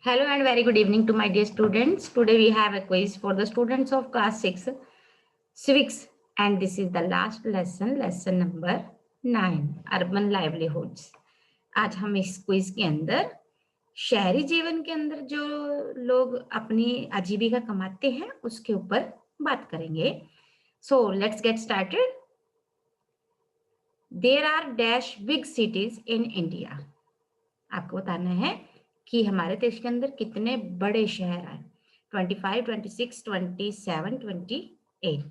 Hello and very good evening to my dear students. Today we have a quiz for the students of class 6 civics, and this is the last lesson number 9 urban livelihoods. आज हम इस quiz के अंदर शहरी जीवन के अंदर जो लोग अपनी आजीविका कमाते हैं उसके ऊपर बात करेंगे. So let's get started. There are dash big cities in India. आपको बताना है कि हमारे देश के अंदर कितने बड़े शहर हैं. 25, 26, 27, 28.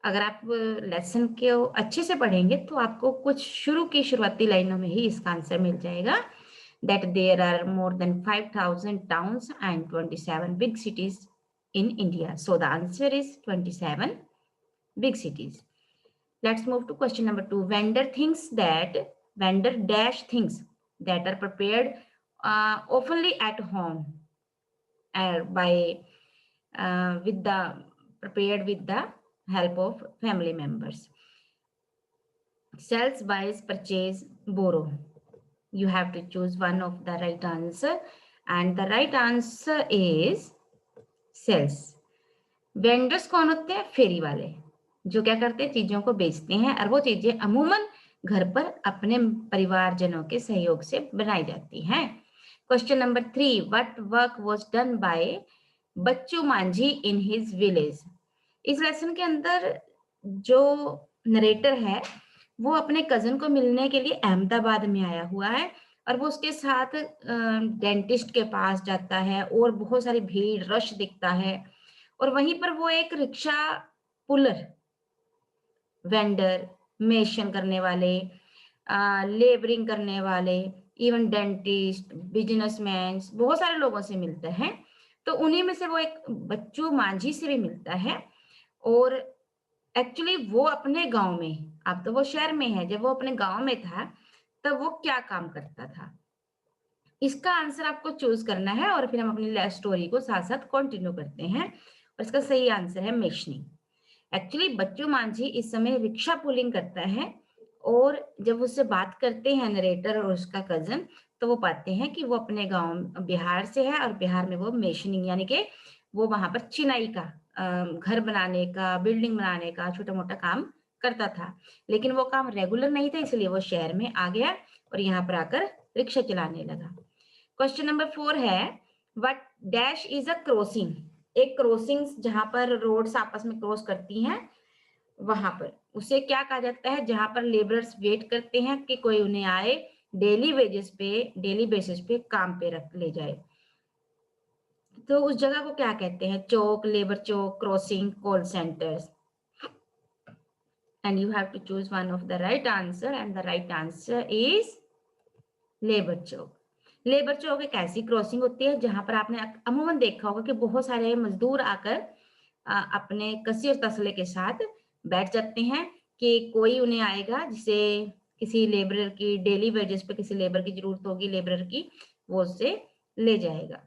अगर आप लेसन को अच्छे से पढ़ेंगे तो आपको कुछ शुरू की शुरुआती लाइनों में ही इसका आंसर मिल जाएगा. That there are more than 5,000 towns and 27 big cities in India. So the answer is 27 big cities. Let's move to question number 2. Vendor dash things that are prepared oftenly at home prepared with the help of family members. Sells, buys, purchase, borrow. You have to choose one of the right answer, and the right answer is sells. Vendors कौन होते हैं? फेरी वाले, जो क्या करते हैं, चीजों को बेचते हैं, और वो चीजें अमूमन घर पर अपने परिवारजनों के सहयोग से बनाई जाती हैं. Question number 3. What work was done by Bachchu Manjhi in his village. इस लेसन के अंदर जो नरेटर है वो अपने कजन को मिलने के लिए अहमदाबाद में आया हुआ है, और वो उसके साथ डेंटिस्ट के पास जाता है और बहुत सारी भीड़ रश दिखता है, और वहीं पर वो एक रिक्शा पुलर, वेंडर, मेशन करने वाले, लेबरिंग करने वाले, इवन डेंटिस्ट, बिजनेसमैन, बहुत सारे लोगों से मिलते हैं. तो उन्हीं में से वो एक बच्चू मांझी से भी मिलता है. और एक्चुअली वो अपने गांव में, अब तो वो शहर में है, जब वो अपने गांव में था तब वो क्या काम करता था, इसका आंसर आपको चूज करना है, और फिर हम अपनी स्टोरी को साथ साथ कंटिन्यू करते हैं. और इसका सही आंसर है मेशनिंग. एक्चुअली बच्चू मांझी इस समय रिक्शा पुलिंग करता है, और जब उससे बात करते हैं नरेटर और उसका कजन, तो वो पाते हैं कि वो अपने गांव बिहार से है, और बिहार में वो मेशनिंग यानी कि वो वहां पर चिनाई का, घर बनाने का, बिल्डिंग बनाने का छोटा मोटा काम करता था. लेकिन वो काम रेगुलर नहीं था, इसलिए वो शहर में आ गया और यहाँ पर आकर रिक्शा चलाने लगा. क्वेश्चन नंबर 4 है, what dash is a crossing. एक क्रॉसिंग जहां पर रोड्स आपस में क्रॉस करती हैं, वहां पर उसे क्या कहा जाता है, जहां पर लेबरर्स वेट करते हैं कि कोई उन्हें आए, डेली बेसिस पे काम पे रख ले जाए. तो उस जगह को क्या कहते हैं? चौक, लेबर चौक, crossing, call centres. And you have to choose one of the right answer, and the right answer is labour चौक. लेबर चौक एक ऐसी क्रॉसिंग होती है जहां पर आपने अमूमन देखा होगा कि बहुत सारे मजदूर आकर अपने कसी और तसले के साथ बैठ जाते हैं कि कोई उन्हें आएगा, जिसे किसी लेबरर की डेली वेजेस पे किसी लेबर की जरूरत होगी, लेबरर की, वो उससे ले जाएगा.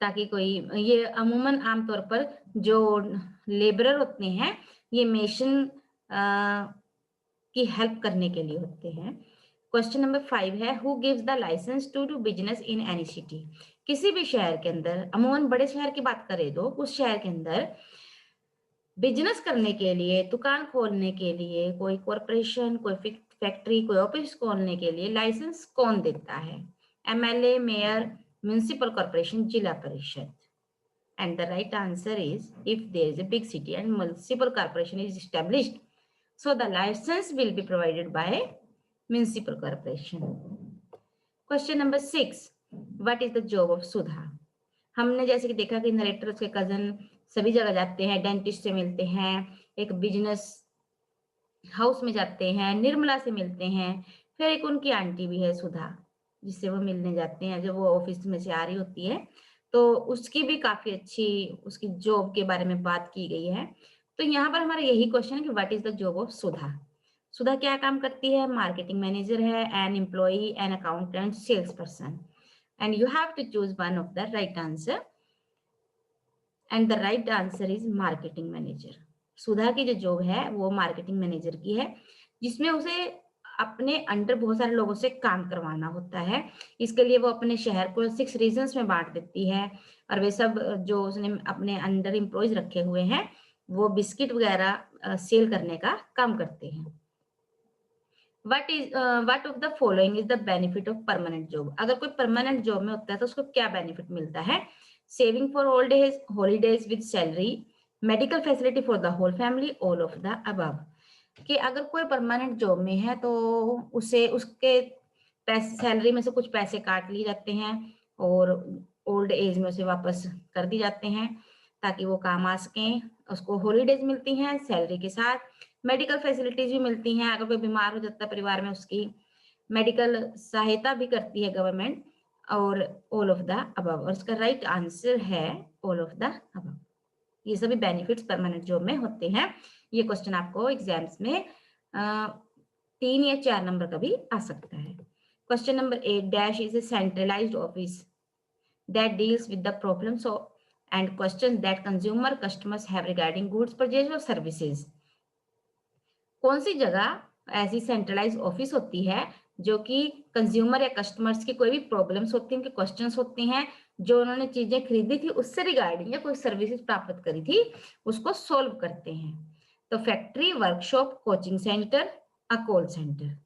ताकि कोई, ये अमूमन आमतौर पर जो लेबरर होते हैं ये मेशन की हेल्प करने के लिए होते हैं. क्वेश्चन नंबर 5 है, who gives the licence to do business in any city. किसी भी शहर के अंदर, अमूमन बड़े शहर की बात करें तो उस शहर के अंदर बिजनेस करने के लिए, दुकान खोलने के लिए, कोई कॉरपोरेशन, कोई फैक्ट्री, कोई ऑफिस खोलने के लिए लाइसेंस कौन देता है? एमएलए, मेयर, म्युनिसिपल कॉर्पोरेशन, जिला परिषद. And the right answer is, if there is a big city and municipal corporation is established, so the license will be provided by municipal corporation. Question number 6. What is the job of Sudha? हमने जैसे कि देखा कि narrator, उसके cousin सभी जगह जाते हैं, डेंटिस्ट से मिलते हैं, एक बिजनेस हाउस में जाते हैं, निर्मला से मिलते हैं, फिर एक उनकी आंटी भी है सुधा, जिससे वो मिलने जाते हैं जब वो ऑफिस में से आ रही होती है. तो उसकी भी काफी अच्छी उसकी जॉब के बारे में बात की गई है. तो यहाँ पर हमारा यही क्वेश्चन है कि what is the job of Sudha. Sudha क्या काम करती है? मार्केटिंग मैनेजर है, an employee, an accountant, sales person. And you have to choose one of the right answer, and the right answer is marketing manager. Sudha की जो job है वो marketing manager की है, जिसमें उसे अपने अंडर बहुत सारे लोगों से काम करवाना होता है। इसके लिए वो अपने शहर को 6 रीजन्स में बांट देती है और वे सब जो उसने अपने अंडर एम्प्लॉयज रखे हुए हैं वो बिस्किट वगैरह सेल करने का काम करते हैं। What of the following is the benefit of permanent job? अगर कोई परमानेंट जॉब में होता है तो उसको क्या बेनिफिट मिलता है? Saving for old age, holidays with salary, medical facility for the whole family, all of the above. कि अगर कोई परमानेंट जॉब में है तो उसे उसके पैसे सैलरी में से कुछ पैसे काट लिए जाते हैं और ओल्ड एज में उसे वापस कर दी जाते हैं ताकि वो काम आ सकें। उसको हॉलीडेज मिलती हैं सैलरी के साथ, मेडिकल फैसिलिटीज भी मिलती हैं, अगर कोई बीमार हो जाता है परिवार में उसकी मेडिकल सहायता भी करती है गवर्नमेंट, और ऑल ऑफ द अबव। और इसका राइट आंसर है ऑल ऑफ द अबव। ये सभी बेनिफिट्स परमानेंट जॉब में होते हैं। ये क्वेश्चन आपको एग्जाम्स में 3 या 4 नंबर का भी आ सकता है। Question number 8, dash is a centralised office that deals with the problems and questions that consumer customers have regarding goods purchase or services। कौन सी जगह ऐसी सेंट्रलाइज ऑफिस होती है जो कि कंज्यूमर या कस्टमर्स की कोई भी प्रॉब्लम्स होती हैं, उनके क्वेश्चंस होते हैं, जो उन्होंने चीजें खरीदी थी उससे रिगार्डिंग या कोई सर्विसेज प्राप्त करी थी उसको सोल्व करते हैं। तो factory, workshop, coaching centre, a call centre.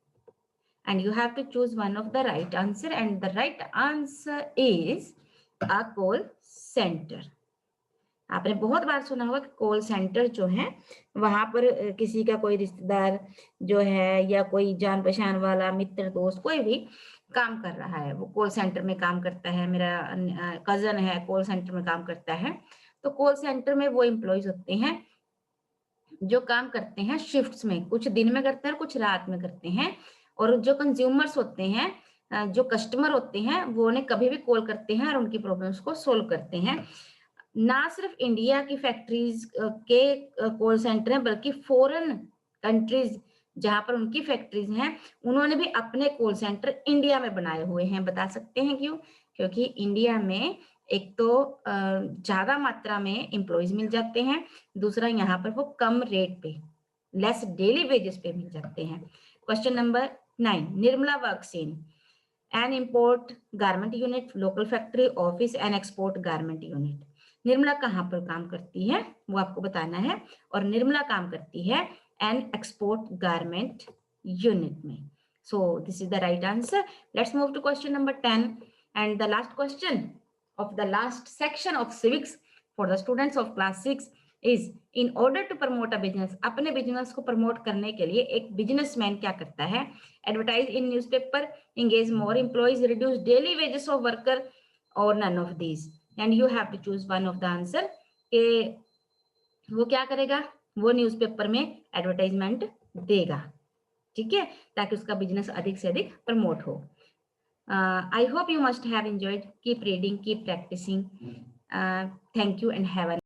And you have to choose one of the right answer and the right answer is a call centre. आपने बहुत बार सुना होगा कि कॉल सेंटर जो है वहां पर किसी का कोई रिश्तेदार जो है या कोई जान पहचान वाला मित्र दोस्त कोई भी काम कर रहा है, वो कॉल सेंटर में काम करता है। मेरा कजन है कॉल सेंटर में काम करता है। तो कॉल सेंटर में वो एम्प्लॉयज होते हैं जो काम करते हैं शिफ्ट्स में, कुछ दिन में करते हैं और कुछ रात में करते हैं। और जो कंज्यूमर्स होते हैं, जो कस्टमर होते हैं, वो उन्हें कभी भी कॉल करते हैं और उनकी प्रॉब्लम्स को सोल्व करते हैं। ना सिर्फ इंडिया की फैक्ट्रीज के कॉल सेंटर हैं बल्कि फॉरेन कंट्रीज जहां पर उनकी फैक्ट्रीज हैं उन्होंने भी अपने कॉल सेंटर इंडिया में बनाए हुए हैं। बता सकते हैं क्यों? क्योंकि इंडिया में एक तो ज्यादा मात्रा में एम्प्लॉयज मिल जाते हैं, दूसरा यहाँ पर वो कम रेट पे, लेस डेली वेजेस पे मिल जाते हैं। Question number 9, Nirmala works in an import garment unit, local factory, office and export garment unit. Nirmala कहाँ पर काम करती है वो आपको बताना है, और निर्मला काम करती है एन एक्सपोर्ट गारमेंट यूनिट में। So this is the right answer. Let's move to question number 10 and the last question of the last section of civics for the students of class 6 is in order to promote a business। अपने business को promote करने के लिए एक businessman क्या करता है? Advertise in newspaper, engage more employees, reduce daily wages of worker, or none of these। and you have to choose one of the answer। के वो क्या करेगा? वो न्यूज़पेपर में एडवर्टाइजमेंट देगा, ठीक है, ताकि उसका बिजनेस अधिक से अधिक प्रमोट हो। I hope you must have enjoyed. Keep reading, keep practicing. Thank you and have a